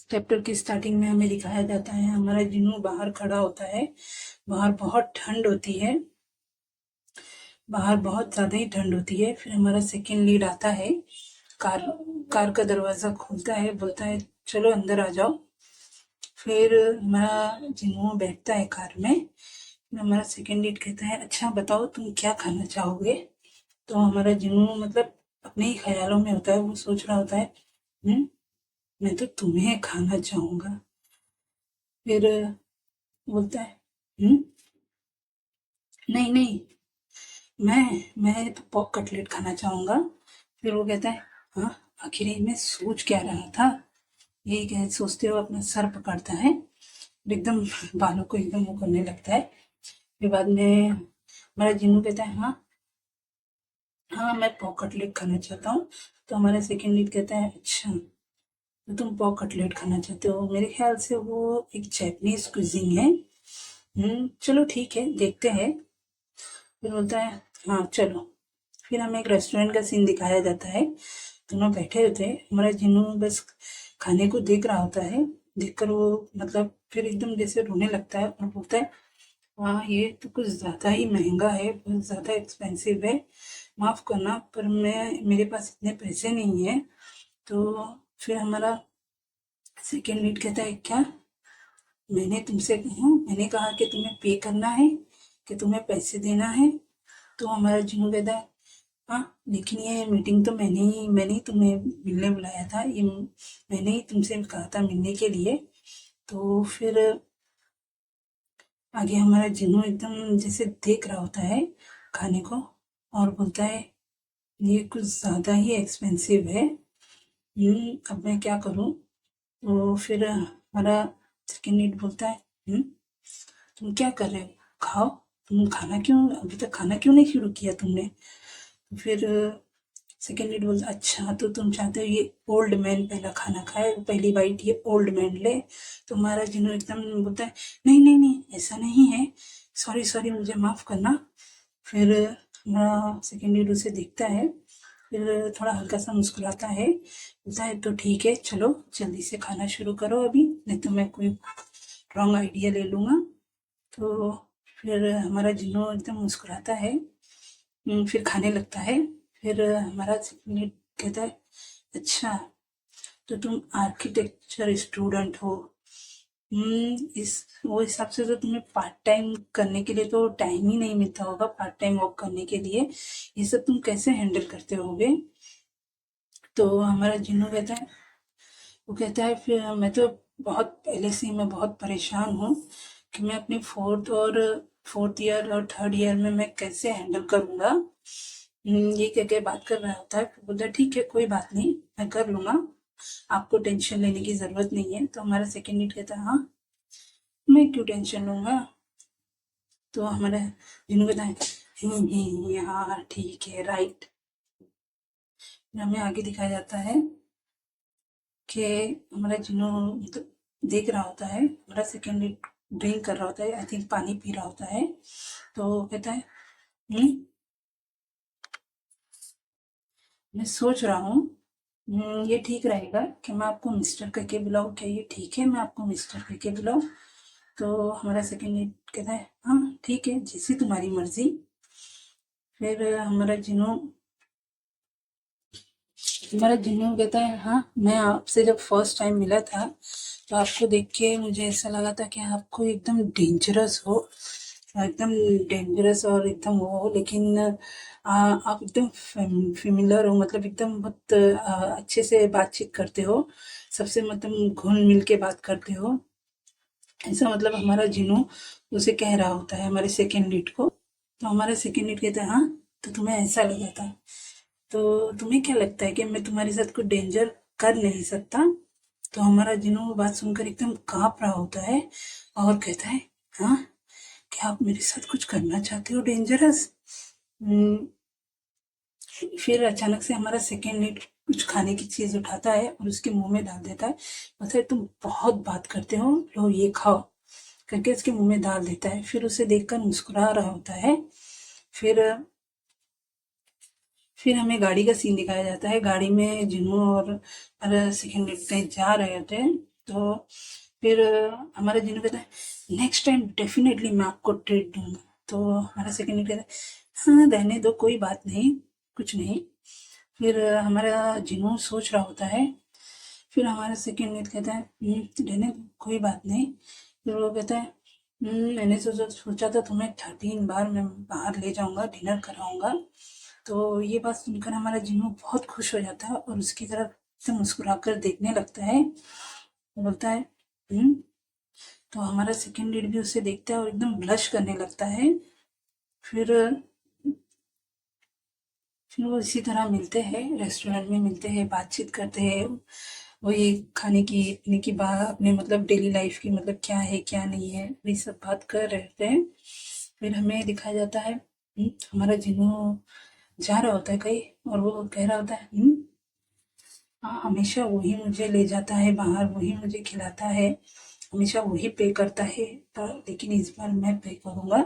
Chapter की starting में हमें दिखाया जाता है हमारा जिन्नू बाहर खड़ा होता है। बाहर बहुत ठंड होती है, बाहर बहुत ज़्यादा ही ठंड होती है। फिर हमारा सेकेंड लीड आता है, कार कार का दरवाज़ा खोलता है, बोलता है चलो अंदर आ जाओ। फिर हमारा जिन्नू बैठता है कार में। फिर हमारा सेकेंड लीड कहता है अच्छा बताओ तुम क्या खाना चाहोगे। तो हमारा जिन्नू मतलब अपने ही ख्यालों में होता है, वो सोच रहा होता है मैं तो तुम्हें खाना चाहूँगा। फिर बोलता है नहीं नहीं, मैं तो पॉप कटलेट खाना चाहूँगा। फिर वो कहता है हाँ, आखिर ये मैं सोच क्या रहा था। यही कह सोचते हुए अपना सर पकड़ता है, एकदम बालों को एकदम वो करने लगता है। फिर बाद में हमारा जिन्नू कहता है हाँ हाँ, मैं पॉप कटलेट खाना चाहता हूँ। तो हमारा सेकेंड लीड कहता है अच्छा, तो तुम पॉप कटलेट खाना चाहते हो, मेरे ख्याल से वो एक जैपनीज कुजिंग है। चलो ठीक है, देखते हैं। फिर बोलता है हाँ चलो। फिर हमें एक रेस्टोरेंट का सीन दिखाया जाता है। दोनों बैठे होते हैं, हमारा जिन्नू बस खाने को देख रहा होता है। देखकर वो मतलब फिर एकदम जैसे रोने लगता है और बोलता है हाँ, ये तो कुछ ज़्यादा ही महंगा है, बहुत ज़्यादा एक्सपेंसिव है, माफ़ करना पर मेरे पास इतने पैसे नहीं है। तो फिर हमारा सेकेंड लीड कहता है क्या, मैंने कहा कि तुम्हें पे करना है, कि तुम्हें पैसे देना है। तो हमारा जिन्नू कहता है हाँ, लेकिन ये मीटिंग तो मैंने ही तुम्हें मिलने बुलाया था, ये मैंने ही तुमसे कहा था मिलने के लिए। तो फिर आगे हमारा जिन्नू एकदम जैसे देख रहा होता है खाने को और बोलता है ये कुछ ज़्यादा ही एक्सपेंसिव है। अब मैं क्या करूँ। तो फिर हमारा सेकेंड लीड बोलता है तुम क्या कर रहे हो, खाओ। तुम खाना क्यों अभी तक खाना क्यों नहीं शुरू किया तुमने। तो फिर सेकेंड लीड बोलता अच्छा, तो तुम चाहते हो ये ओल्ड मैन पहला खाना खाए, पहली बाइट ये ओल्ड मैन ले। तो हमारा जिन्नू एकदम बोलता है नहीं नहीं नहीं, ऐसा नहीं है, सॉरी सॉरी, मुझे माफ़ करना। फिर हमारा सेकेंड लीड उसे देखता है, फिर थोड़ा हल्का सा मुस्कुराता है, बोलता है तो ठीक है चलो जल्दी से खाना शुरू करो अभी, नहीं तो मैं कोई रॉन्ग आइडिया ले लूँगा। तो फिर हमारा जिन्नू एकदम मुस्कुराता है, फिर खाने लगता है। फिर हमारा सेक्रेटरी कहता है अच्छा, तो तुम आर्किटेक्चर स्टूडेंट हो। इस वो हिसाब से तो तुम्हें पार्ट टाइम करने के लिए तो टाइम ही नहीं मिलता होगा, पार्ट टाइम वर्क करने के लिए ये सब तुम कैसे हैंडल करते होगे। तो हमारा जिन्नू कहता है, वो कहता है फिर मैं तो बहुत पहले से ही मैं बहुत परेशान हूँ कि मैं अपनी फोर्थ ईयर और थर्ड ईयर में मैं कैसे हैंडल करूँगा। ये कह के बात कर रहा होता है। फिर बोलता है ठीक है कोई बात नहीं, मैं कर लूँगा, आपको टेंशन लेने की ज़रूरत नहीं है। तो हमारा सेकेंड लीड कहता है हाँ, मैं क्यों टेंशन लूँगा। तो हमारा जिन्नू कहता है हाँ ठीक है राइट। हमें आगे दिखाया जाता है कि हमारा जिन्नू मतलब देख रहा होता है, हमारा सेकेंड ड्रिंक कर रहा होता है, आई थिंक पानी पी रहा होता है। तो कहता है मैं सोच रहा हूँ ये ठीक रहेगा कि मैं आपको मिस्टर करके बुलाऊँ, क्या ये ठीक है मैं आपको मिस्टर करके बुलाऊँ। तो हमारा सेकेंड कहता है हाँ ठीक है, जैसी तुम्हारी मर्जी। फिर हमारा जिन्नू कहता है हाँ, मैं आपसे जब फर्स्ट टाइम मिला था तो आपको देख के मुझे ऐसा लगा था कि आपको एकदम डेंजरस हो, एकदम डेंजरस और एकदम वो हो, लेकिन आप एकदम फेमिलर हो, मतलब एकदम बहुत अच्छे से बातचीत करते हो, सबसे मतलब घुल मिल के बात करते हो। ऐसा मतलब हमारा जिन्नू उसे कह रहा होता है हमारे सेकेंड लीड को। तो हमारा सेकेंड लीड कहता है हाँ, तो तुम्हें ऐसा लगा था, तो तुम्हें क्या लगता है कि मैं तुम्हारे साथ कोई डेंजर कर नहीं सकता। तो हमारा जिन्नू वो बात सुनकर एकदम काँप रहा होता है और कहता है हाँ, क्या आप मेरे साथ कुछ करना चाहते हो डेंजरस। फिर अचानक से हमारा सेकेंड लीड कुछ खाने की चीज उठाता है और उसके मुंह में डाल देता है, बोलता है तुम बहुत बात करते हो, लो ये खाओ, करके उसके मुंह में डाल देता है। फिर उसे देखकर मुस्कुरा रहा होता है। फिर फिर हमें गाड़ी का सीन दिखाया जाता है, गाड़ी में जिन्नू और सेकेंड लीड कहीं जा रहे होते हैं। तो फिर हमारा जिन्नू कहता है नेक्स्ट टाइम डेफिनेटली मैं आपको ट्रीट दूंगा। तो हमारा सेकंड ईयर कहता है हाँ रहने दो, कोई बात नहीं, कुछ नहीं। फिर हमारा जिन्नू सोच रहा होता है। फिर हमारा सेकंड ईयर कहता है रहने दो, कोई बात नहीं। फिर वो कहता है मैंने सोचा था तुम्हें 13 बार मैं बाहर ले जाऊंगा, डिनर कराऊंगा। तो ये बात सुनकर हमारा जिन्नू बहुत खुश हो जाता है और उसकी तरफ से मुस्कुराकर देखने लगता है। बोलता है हम्म। तो हमारा सेकंड लीड भी उसे देखता है और एकदम ब्लश करने लगता है। फिर वो इसी तरह मिलते हैं, रेस्टोरेंट में मिलते हैं, बातचीत करते हैं, वही खाने की पीने की बात, अपने मतलब डेली लाइफ की मतलब क्या है क्या नहीं है वही सब बात कर रहते हैं। फिर हमें दिखाया जाता है हमारा जिन्नू जा रहा होता है कहीं और वो कह रहा होता है हाँ हमेशा वही मुझे ले जाता है बाहर, वही मुझे खिलाता है, हमेशा वही पे करता है, पर लेकिन इस बार मैं पे करूँगा।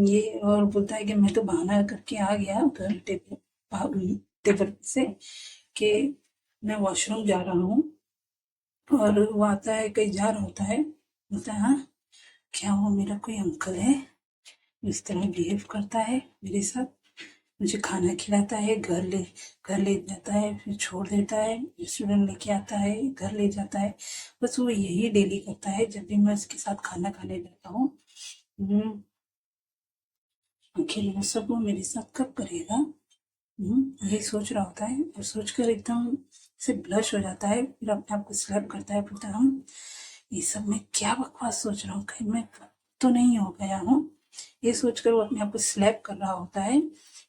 ये और बोलता है कि मैं तो बहाना करके आ गया उधर टेबल से कि मैं वॉशरूम जा रहा हूँ। और वो आता है कहीं जा रहा होता है, बोलता है हाँ क्या वो मेरा कोई अंकल है, इस तरह बिहेव करता है मेरे साथ, मुझे खाना खिलाता है, घर ले जाता है, फिर छोड़ देता है, रेस्टोरेंट लेके आता है, घर ले जाता है। बस वो यही डेली करता है जब भी मैं उसके साथ खाना खाने जाता हूँ। आखिर वो सब वो मेरे साथ कब करेगा। यही सोच रहा होता है और सोचकर एकदम से ब्लश हो जाता है। फिर अपने आप को स्लैप करता है, बोलता है ये सब मैं क्या बकवास सोच रहा हूँ, कहीं मैं तो नहीं हो गया हूँ। ये सोचकर वो अपने आप को स्लैप कर रहा होता है।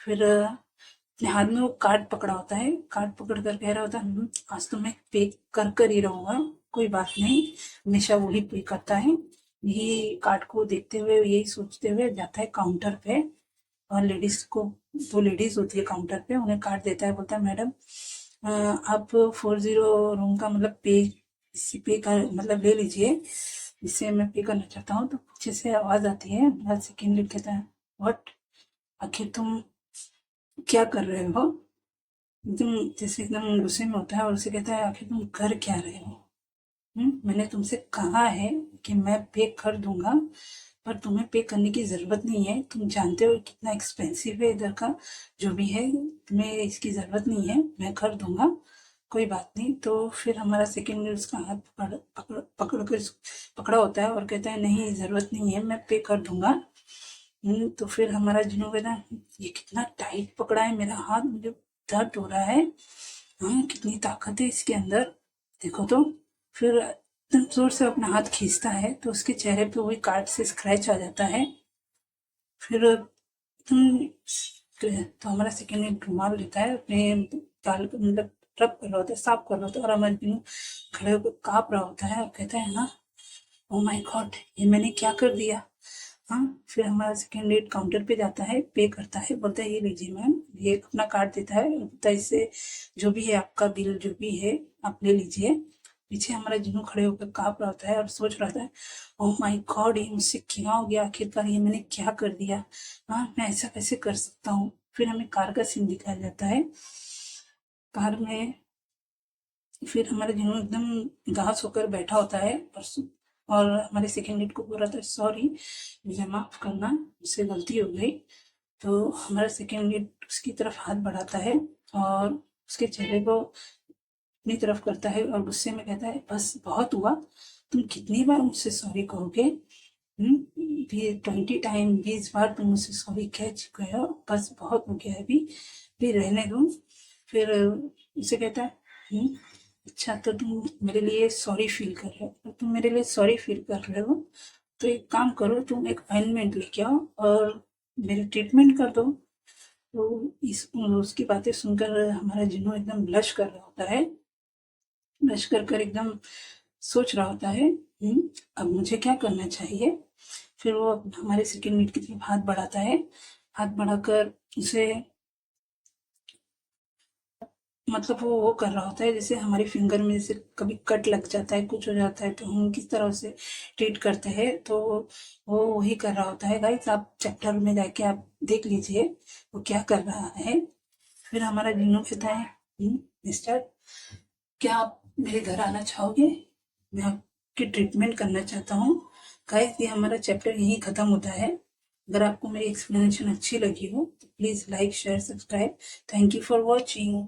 फिर अपने हाथ में वो कार्ड पकड़ा होता है, कार्ड पकड़ कर कह रहा होता है आज तो मैं पे कर कर ही रहूंगा, कोई बात नहीं, हमेशा वही पे करता है। यही कार्ड को देखते हुए यही सोचते हुए जाता है काउंटर पे और लेडीज को, दो लेडीज होती है काउंटर पे, उन्हें कार्ड देता है, बोलता है मैडम आप 40 रूम का मतलब पे का मतलब ले लीजिए, जिससे मैं पे करना चाहता हूँ। तो पीछे से आवाज आती है, मेरा सेकेंड लीड कहता है व्हाट, आखिर तुम क्या कर रहे हो। एकदम जैसे एकदम गुस्से में होता है और उसे कहता है आखिर तुम कर क्या रहे हो। मैंने तुमसे कहा है कि मैं पे कर दूंगा, पर तुम्हें पे करने की ज़रूरत नहीं है, तुम जानते हो कितना एक्सपेंसिव है इधर का, जो भी है तुम्हें इसकी ज़रूरत नहीं है, मैं कर दूंगा, कोई बात नहीं। तो फिर हमारा सेकंड में उसका हाथ पकड़ कर पकड़ा होता है और कहता है नहीं ज़रूरत नहीं है, मैं पे कर दूंगा। तो फिर हमारा जिन्हों कहता है ये कितना टाइट पकड़ा है मेरा हाथ, मुझे दर्द हो रहा है, कितनी ताकत है इसके अंदर, देखो तो। फिर एकदम जोर से अपना हाथ खींचता है तो उसके चेहरे पे वही कार्ड से स्क्रैच आ जाता है। फिर तुम तो हमारा सेकंड में रुमाल लेता है अपने गाल को मतलब रब कर रहा होता है, साफ कर रहा होता है, और हमारे बिनु खड़े होकर काँप रहा होता है और कहता है हाँ ओ माय गॉड ये मैंने क्या कर दिया। हाँ फिर हमारा सेकंड लेड काउंटर पे जाता है, पे करता है, बोलता है ये लीजिए मैम, ये अपना कार्ड देता है, बोलता है इससे जो भी है आपका बिल जो भी है आप ले लीजिए। पीछे हमारा जिन्नू खड़े होकर काँप रहा होता है और सोच रहा था ओह माय गॉड ये मुझसे क्या हो गया, आखिरकार ये मैंने क्या कर दिया, हाँ मैं ऐसा कैसे कर सकता हूँ। फिर हमें कार का सीन दिखाया जाता है। कार में फिर हमारा जिन्नू एकदम घास होकर बैठा होता है और हमारे सेकंड लीड को बोल रहा था सॉरी मुझे माफ़ करना, मुझसे गलती हो गई। तो हमारा सेकंड लीड उसकी तरफ हाथ बढ़ाता है और उसके चेहरे को अपनी तरफ करता है और गुस्से में कहता है बस बहुत हुआ, तुम कितनी बार मुझसे सॉरी कहोगे। भी 20 टाइम 20 बार तुम मुझसे सॉरी कह चुके हो, बस बहुत हो गया है अभी, भी रहने दो। फिर उसे कहता है अच्छा तो तुम मेरे लिए सॉरी फील कर रहे हो, तो तुम मेरे लिए सॉरी फील कर रहे हो तो एक काम करो तुम एक अपॉइंटमेंट लेके आओ और मेरी ट्रीटमेंट कर दो। तो इस उसकी बातें सुनकर हमारा जिन्नू एकदम ब्लश कर रहा होता है, ब्रश कर कर एकदम सोच रहा होता है अब मुझे क्या करना चाहिए। फिर वो हमारे सेकंड मीट की तरफ हाथ बढ़ाता है, हाथ बढ़ाकर उसे मतलब वो कर रहा होता है जैसे हमारे फिंगर में जैसे कभी कट लग जाता है कुछ हो जाता है तो हम किस तरह से ट्रीट करते हैं, तो वो वही कर रहा होता है। गाइस आप चैप्टर में जाके आप देख लीजिए वो क्या कर रहा है। फिर हमारा जिन्नू कहता है मिस्टर क्या आप मेरे घर आना चाहोगे। मैं आपकी ट्रीटमेंट करना चाहता हूँ। गाइस, ये हमारा चैप्टर यहीं ख़त्म होता है। अगर आपको मेरी एक्सप्लेनेशन अच्छी लगी हो तो please like share subscribe. Thank you for watching.